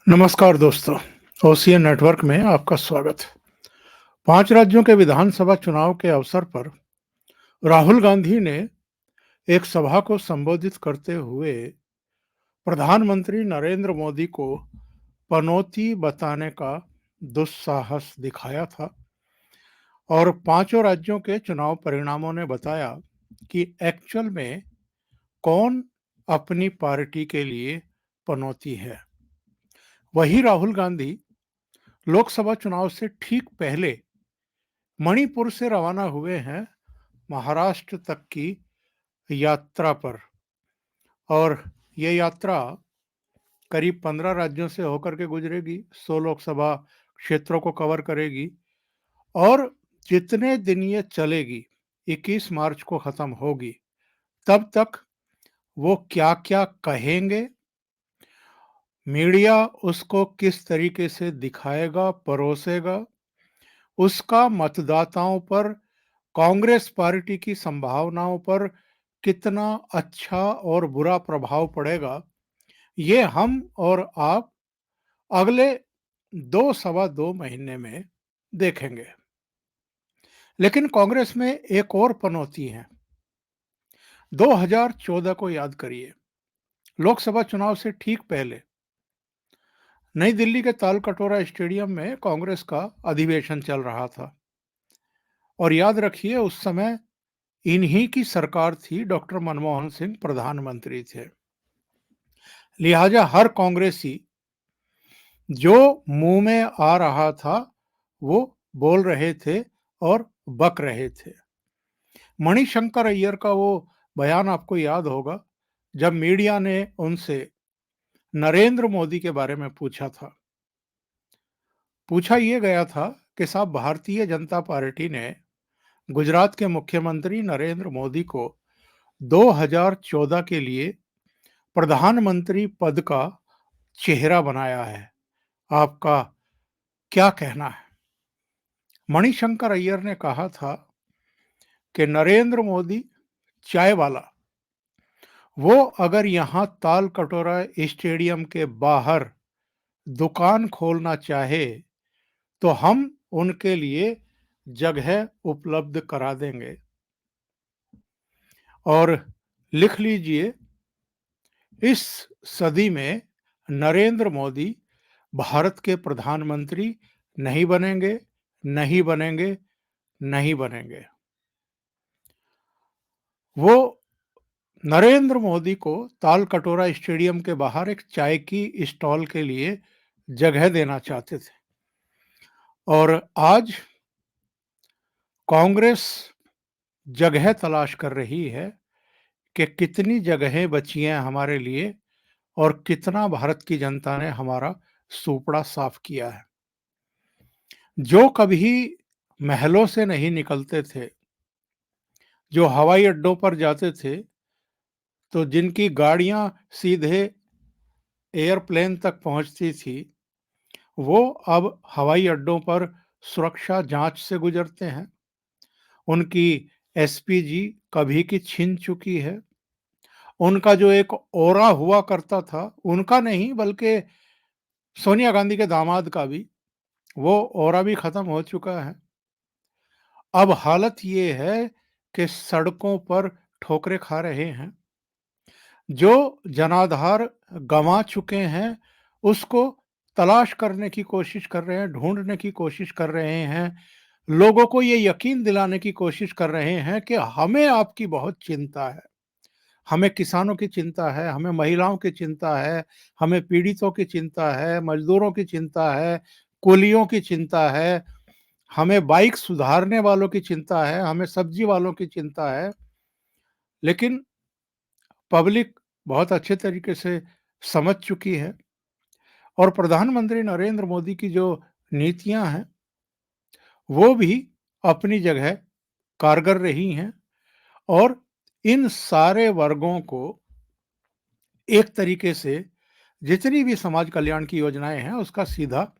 नमस्कार दोस्तों, OCN network में आपका स्वागत है। 5 राज्यों के विधानसभा चुनाव के अवसर पर राहुल गांधी ने एक सभा को संबोधित करते हुए प्रधानमंत्री नरेंद्र मोदी को पनौती बताने का दुस्साहस दिखाया था और पांचों राज्यों के चुनाव परिणामों ने बताया कि एक्चुअल में कौन अपनी पार्टी के लिए पनौती है। वही राहुल गांधी लोकसभा चुनाव से ठीक पहले मणिपुर से रवाना हुए हैं महाराष्ट्र तक की यात्रा पर और ये यात्रा करीब 15 राज्यों से होकर के गुजरेगी, 100 लोकसभा क्षेत्रों को कवर करेगी और जितने दिन ये चलेगी, 21 मार्च को खत्म होगी, तब तक वो क्या-क्या कहेंगे, मीडिया उसको किस तरीके से दिखाएगा, परोसेगा, उसका मतदाताओं पर, कांग्रेस पार्टी की संभावनाओं पर कितना अच्छा और बुरा प्रभाव पड़ेगा, ये हम और आप अगले 2 सवा 2 महीने में देखेंगे। लेकिन कांग्रेस में एक और पनौती है। 2014 को याद करिए, लोकसभा चुनाव से ठीक पहले नई दिल्ली के तालकटोरा स्टेडियम में कांग्रेस का अधिवेशन चल रहा था और याद रखिए उस समय इन्हीं की सरकार थी, डॉक्टर मनमोहन सिंह प्रधानमंत्री थे। लिहाजा हर कांग्रेसी जो मुंह में आ रहा था वो बोल रहे थे और बक रहे थे। मणिशंकर अय्यर का वो बयान आपको याद होगा जब मीडिया ने उनसे नरेंद्र मोदी के बारे में पूछा था। पूछा ये गया था कि साहब, भारतीय जनता पार्टी ने गुजरात के मुख्यमंत्री नरेंद्र मोदी को 2014 के लिए प्रधानमंत्री पद का चेहरा बनाया है, आपका क्या कहना है? मणिशंकर अय्यर ने कहा था कि नरेंद्र मोदी चाय वाला, वो अगर यहाँ ताल कटोरा स्टेडियम के बाहर दुकान खोलना चाहे तो हम उनके लिए जगह उपलब्ध करा देंगे। और लिख लीजिए, इस सदी में नरेंद्र मोदी भारत के प्रधानमंत्री नहीं बनेंगे, नहीं बनेंगे, नहीं बनेंगे। वो नरेंद्र मोदी को ताल कटोरा स्टेडियम के बाहर एक चाय की स्टॉल के लिए जगह देना चाहते थे और आज कांग्रेस जगह तलाश कर रही है कि कितनी जगहें बची हैं हमारे लिए और कितना भारत की जनता ने हमारा सूपड़ा साफ किया है। जो कभी महलों से नहीं निकलते थे, जो हवाई अड्डों पर जाते थे, तो जिनकी गाड़ियां सीधे एयरप्लेन तक पहुंचती थी, वो अब हवाई अड्डों पर सुरक्षा जांच से गुजरते हैं। उनकी एसपीजी कभी की छिन चुकी है। उनका जो एक ऑरा हुआ करता था, उनका नहीं बल्कि सोनिया गांधी के दामाद का भी, वो ऑरा भी खत्म हो चुका है। अब हालत ये है कि सड़कों पर ठोकरें खा रहे हैं। जो जनाधार गंवा चुके हैं, उसको तलाश करने की कोशिश कर रहे हैं, ढूंढने की कोशिश कर रहे हैं। लोगों को ये यकीन दिलाने की कोशिश कर रहे हैं कि हमें आपकी बहुत चिंता है। हमें किसानों की चिंता है, हमें महिलाओं की चिंता है, हमें पीड़ितों की चिंता है, मजदूरों की चिंता है, कुलियों की चिंता है, हमें बाइक सुधारने वालों की चिंता है, हमें सब्जी वालों की चिंता है। लेकिन पब्लिक बहुत अच्छे तरीके से समझ चुकी है और प्रधानमंत्री नरेंद्र मोदी की जो नीतियां हैं, वो भी अपनी जगह कारगर रही हैं और इन सारे वर्गों को एक तरीके से जितनी भी समाज कल्याण की योजनाएं हैं उसका सीधा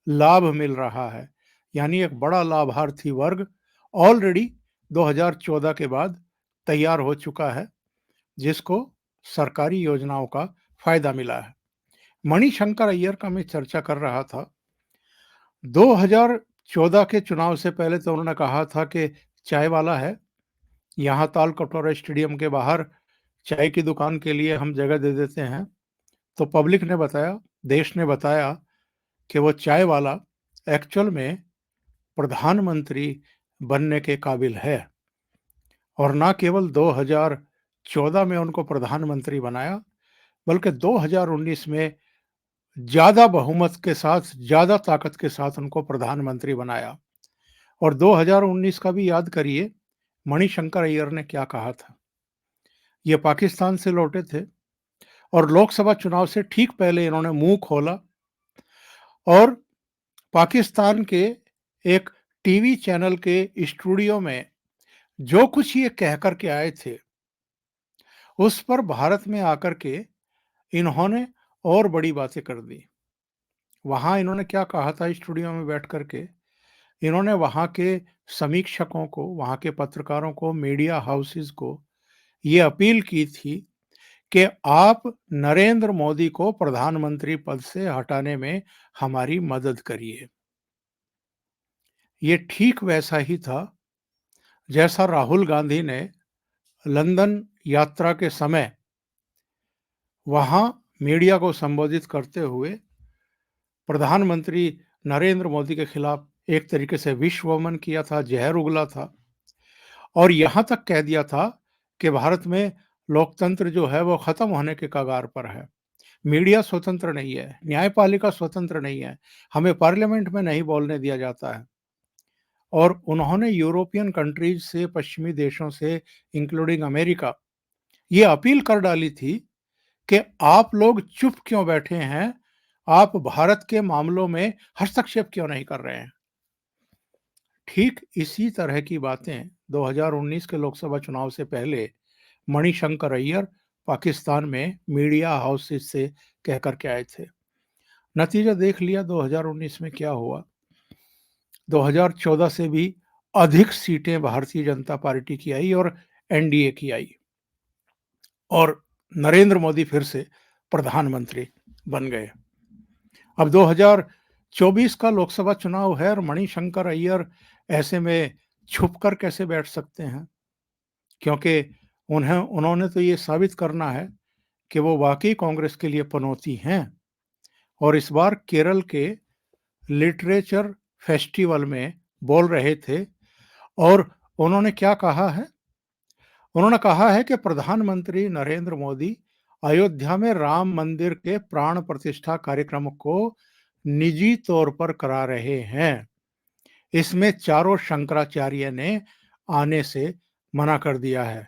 लाभ मिल रहा है। यानी एक बड़ा लाभार्थी वर्ग ऑलरेडी 2014 के बाद तैयार हो चुका है, जिसको सरकारी योजनाओं का फायदा मिला है। मणिशंकर अय्यर का मैं चर्चा कर रहा था। 2014 के चुनाव से पहले तो उन्होंने कहा था कि चाय वाला है, यहाँ ताल कटोरा स्टेडियम के बाहर चाय की दुकान के लिए हम जगह दे देते हैं। तो पब्लिक ने बताया, देश ने बताया कि वो चाय वाला एक्चुअल में प्रधानमंत्री बनने के काबिल है, और ना केवल 2014 में उनको प्रधानमंत्री बनाया, बल्कि 2019 में ज़्यादा बहुमत के साथ, ज़्यादा ताकत के साथ उनको प्रधानमंत्री बनाया। और 2019 का भी याद करिए, मणिशंकर अय्यर ने क्या कहा था। ये पाकिस्तान से लौटे थे और लोकसभा चुनाव से ठीक पहले इन्होंने मुंह खोला और पाकिस्तान के एक टीवी चैनल के स्टूडियो में जो कुछ ये कह कर के आए थे, उस पर भारत में आकर के इन्होंने और बड़ी बातें कर दी। वहां इन्होंने क्या कहा था स्टूडियो में बैठ कर के, इन्होंने वहां के समीक्षकों को, वहां के पत्रकारों को, मीडिया हाउसेस को ये अपील की थी कि आप नरेंद्र मोदी को प्रधानमंत्री पद से हटाने में हमारी मदद करिए। ये ठीक वैसा ही था जैसा राहुल गांधी ने लंदन यात्रा के समय वहां मीडिया को संबोधित करते हुए प्रधानमंत्री नरेंद्र मोदी के खिलाफ एक तरीके से विश्वमन किया था, जहर उगला था और यहां तक कह दिया था कि भारत में लोकतंत्र जो है वो खत्म होने के कगार पर है। मीडिया स्वतंत्र नहीं है, न्यायपालिका स्वतंत्र नहीं है, हमें पार्लियामेंट में नहीं बोलने दिया जाता है। और उन्होंने यूरोपियन कंट्रीज से, पश्चिमी देशों से, इंक्लूडिंग अमेरिका, ये अपील कर डाली थी कि आप लोग चुप क्यों बैठे हैं, आप भारत के मामलों में हस्तक्षेप क्यों नहीं कर रहे हैं। ठीक इसी तरह की बातें 2019 के लोकसभा चुनाव से पहले मणिशंकर अय्यर पाकिस्तान में मीडिया हाउसेस से कह कर के आए थे। नतीजा देख लिया 2019 में क्या हुआ। 2014 से भी अधिक सीटें भारतीय जनता पार्टी की आई और एनडीए की आई और नरेंद्र मोदी फिर से प्रधानमंत्री बन गए। अब 2024 का लोकसभा चुनाव है और मणिशंकर अय्यर ऐसे में छुप कर कैसे बैठ सकते हैं, क्योंकि उन्होंने तो ये साबित करना है कि वो वाकई कांग्रेस के लिए पनौती हैं। और इस बार केरल के लिटरेचर फेस्टिवल में बोल रहे थे और उन्होंने क्या कहा है, उन्होंने कहा है कि प्रधानमंत्री नरेंद्र मोदी अयोध्या में राम मंदिर के प्राण प्रतिष्ठा कार्यक्रम को निजी तौर पर करा रहे हैं। इसमें चारों शंकराचार्य ने आने से मना कर दिया है।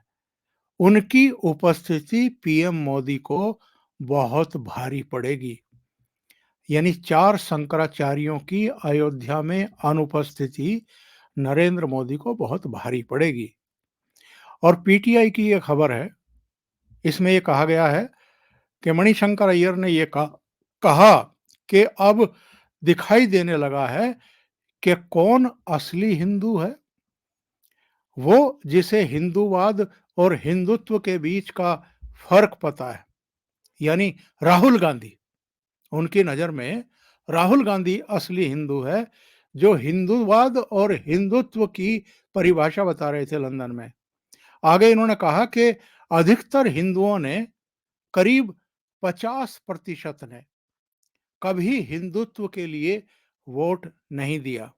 उनकी उपस्थिति पीएम मोदी को बहुत भारी पड़ेगी। यानी चार शंकराचार्यों की अयोध्या में अनुपस्थिति नरेंद्र मोदी को बहुत भारी पड़ेगी। और पीटीआई की ये खबर है, इसमें ये कहा गया है कि मणिशंकर अय्यर ने ये कहा कि अब दिखाई देने लगा है कि कौन असली हिंदू है। वो जिसे हिंदूवाद और हिंदुत्व के बीच का फर्क पता है, यानी राहुल गांधी। उनकी नजर में राहुल गांधी असली हिंदू है, जो हिंदूवाद और हिंदुत्व की परिभाषा बता रहे थे लंदन में। आगे इन्होंने कहा कि अधिकतर हिंदुओं ने, करीब 50% ने कभी हिंदुत्व के लिए वोट नहीं दिया।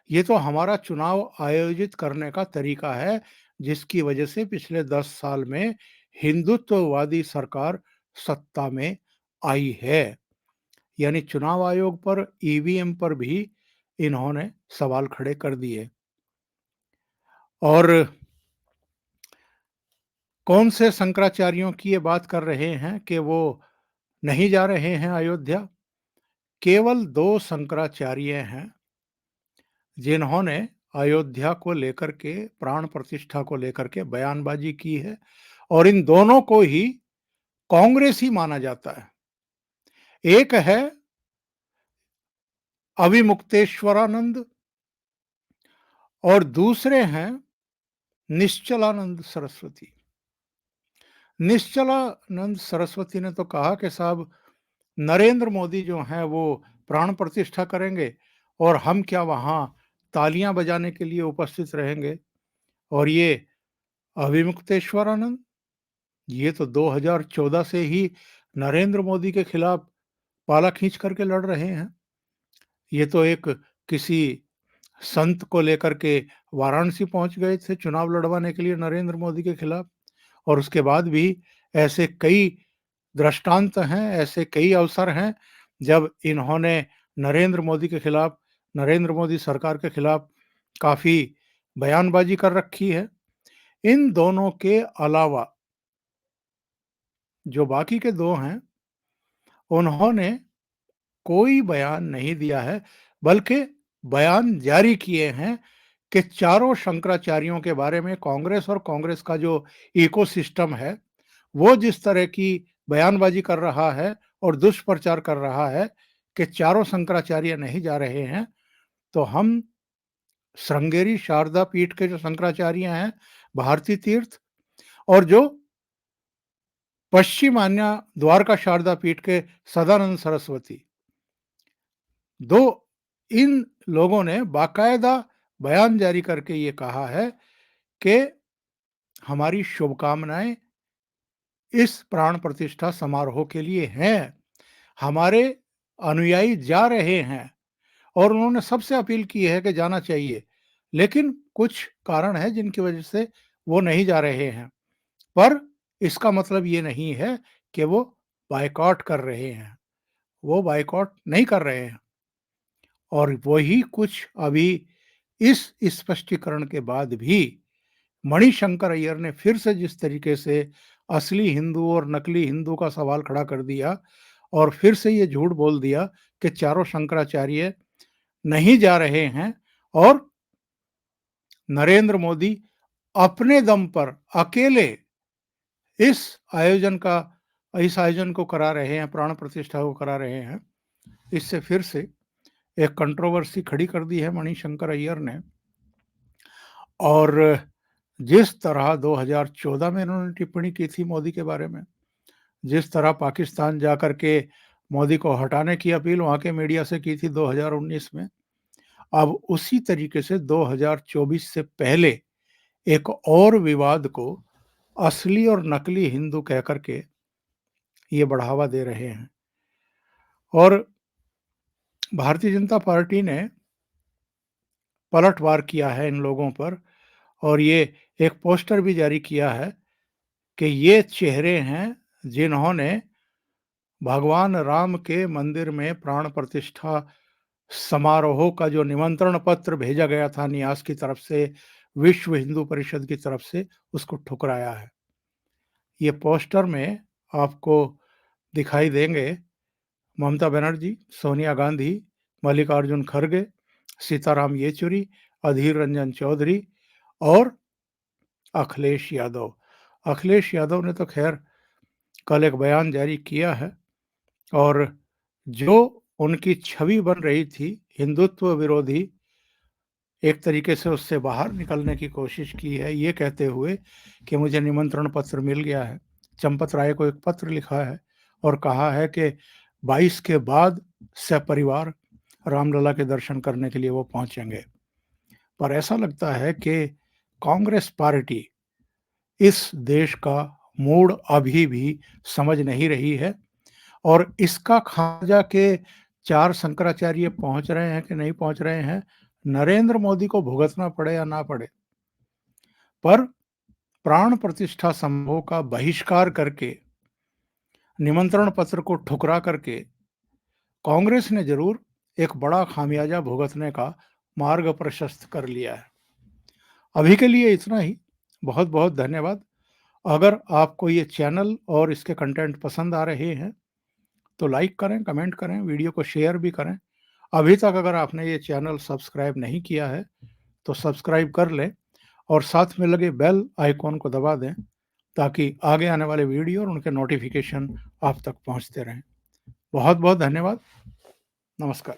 ये तो हमारा चुनाव आयोजित करने का तरीका है, जिसकी वजह से पिछले 10 साल में हिंदुत्ववादी सरकार सत्ता में आई है। यानी चुनाव आयोग पर, ईवीएम पर भी इन्होंने सवाल खड़े कर दिए। और कौन से शंकराचार्यों की ये बात कर रहे हैं कि वो नहीं जा रहे हैं अयोध्या? केवल 2 शंकराचार्य हैं जिन्होंने अयोध्या को लेकर के, प्राण प्रतिष्ठा को लेकर के बयानबाजी की है और इन दोनों को ही कांग्रेसी माना जाता है। एक है अविमुक्तेश्वरानंद और दूसरे हैं निश्चलानंद सरस्वती। निश्चलानंद सरस्वती ने तो कहा कि साहब नरेंद्र मोदी जो हैं वो प्राण प्रतिष्ठा करेंगे और हम क्या वहाँ तालियां बजाने के लिए उपस्थित रहेंगे। और ये अविमुक्तेश्वरानंद, ये तो 2014 से ही नरेंद्र मोदी के खिलाफ पाला खींच करके लड़ रहे हैं। ये तो एक किसी संत को लेकर के वाराणसी पहुंच गए थे चुनाव लड़वाने के लिए नरेंद्र मोदी के खिलाफ। और उसके बाद भी ऐसे कई दृष्टांत हैं, ऐसे कई अवसर हैं जब इन्होंने नरेंद्र मोदी के खिलाफ, नरेंद्र मोदी सरकार के खिलाफ काफ़ी बयानबाजी कर रखी है। इन दोनों के अलावा जो बाकी के 2 हैं, उन्होंने कोई बयान नहीं दिया है, बल्कि बयान जारी किए हैं कि चारों शंकराचार्यों के बारे में कांग्रेस और कांग्रेस का जो इकोसिस्टम है, वो जिस तरह की बयानबाजी कर रहा है और दुष्प्रचार कर रहा है कि चारों शंकराचार्य नहीं जा रहे हैं, तो हम श्रृंगेरी शारदा पीठ के जो शंकराचार्य हैं, भारती तीर्थ, और जो पश्चिमान्य द्वारका शारदा पीठ के सदानंद सरस्वती, दो इन लोगों ने बाकायदा बयान जारी करके ये कहा है कि हमारी शुभकामनाएं इस प्राण प्रतिष्ठा समारोह के लिए हैं। हमारे अनुयायी जा रहे हैं और उन्होंने सबसे अपील की है कि जाना चाहिए, लेकिन कुछ कारण है जिनकी वजह से वो नहीं जा रहे हैं। पर इसका मतलब ये नहीं है कि वो बायकॉट कर रहे हैं, वो बायकॉट नहीं कर रहे हैं। और वही कुछ अभी इस स्पष्टीकरण के बाद भी मणिशंकर अय्यर ने फिर से जिस तरीके से असली हिंदू और नकली हिंदू का सवाल खड़ा कर दिया और फिर से ये झूठ बोल दिया कि चारों शंकराचार्य नहीं जा रहे हैं और नरेंद्र मोदी अपने दम पर अकेले इस आयोजन का इस आयोजन को करा रहे हैं, प्राण प्रतिष्ठा को करा रहे हैं। इससे फिर से एक कंट्रोवर्सी खड़ी कर दी है मणिशंकर अय्यर ने। और जिस तरह 2014 में इन्होंने टिप्पणी की थी मोदी के बारे में, जिस तरह पाकिस्तान जाकर के मोदी को हटाने की अपील वहाँ के मीडिया से की थी 2019 में, अब उसी तरीके से 2024 से पहले एक और विवाद को असली और नकली हिंदू कह कर के ये बढ़ावा दे रहे हैं। और भारतीय जनता पार्टी ने पलटवार किया है इन लोगों पर और ये एक पोस्टर भी जारी किया है कि ये चेहरे हैं जिन्होंने भगवान राम के मंदिर में प्राण प्रतिष्ठा समारोह का जो निमंत्रण पत्र भेजा गया था न्यास की तरफ से, विश्व हिंदू परिषद की तरफ से, उसको ठुकराया है। ये पोस्टर में आपको दिखाई देंगे ममता बनर्जी, सोनिया गांधी, मल्लिकार्जुन खड़गे, सीताराम येचुरी, अधीर रंजन चौधरी और अखिलेश यादव। अखिलेश यादव ने तो खैर कल एक बयान जारी किया है और जो उनकी छवि बन रही थी हिंदुत्व विरोधी, एक तरीके से उससे बाहर निकलने की कोशिश की है, ये कहते हुए कि मुझे निमंत्रण पत्र मिल गया है। चंपत राय को एक पत्र लिखा है और कहा है कि 22 के बाद सपरिवार रामलला के दर्शन करने के लिए वो पहुंचेंगे। पर ऐसा लगता है कि कांग्रेस पार्टी इस देश का मूड अभी भी समझ नहीं रही है और इसका खामियाजा के 4 शंकराचार्य पहुंच रहे हैं कि नहीं पहुंच रहे हैं, नरेंद्र मोदी को भुगतना पड़े या ना पड़े, पर प्राण प्रतिष्ठा समारोह का बहिष्कार करके, निमंत्रण पत्र को ठुकरा करके कांग्रेस ने जरूर एक बड़ा खामियाजा भुगतने का मार्ग प्रशस्त कर लिया है। अभी के लिए इतना ही। बहुत बहुत धन्यवाद। अगर आपको ये चैनल और इसके कंटेंट पसंद आ रहे हैं तो लाइक करें, कमेंट करें, वीडियो को शेयर भी करें। अभी तक अगर आपने ये चैनल सब्सक्राइब नहीं किया है तो सब्सक्राइब कर लें और साथ में लगे बेल आइकॉन को दबा दें ताकि आगे आने वाले वीडियो और उनके नोटिफिकेशन आप तक पहुंचते रहें। बहुत-बहुत धन्यवाद। नमस्कार।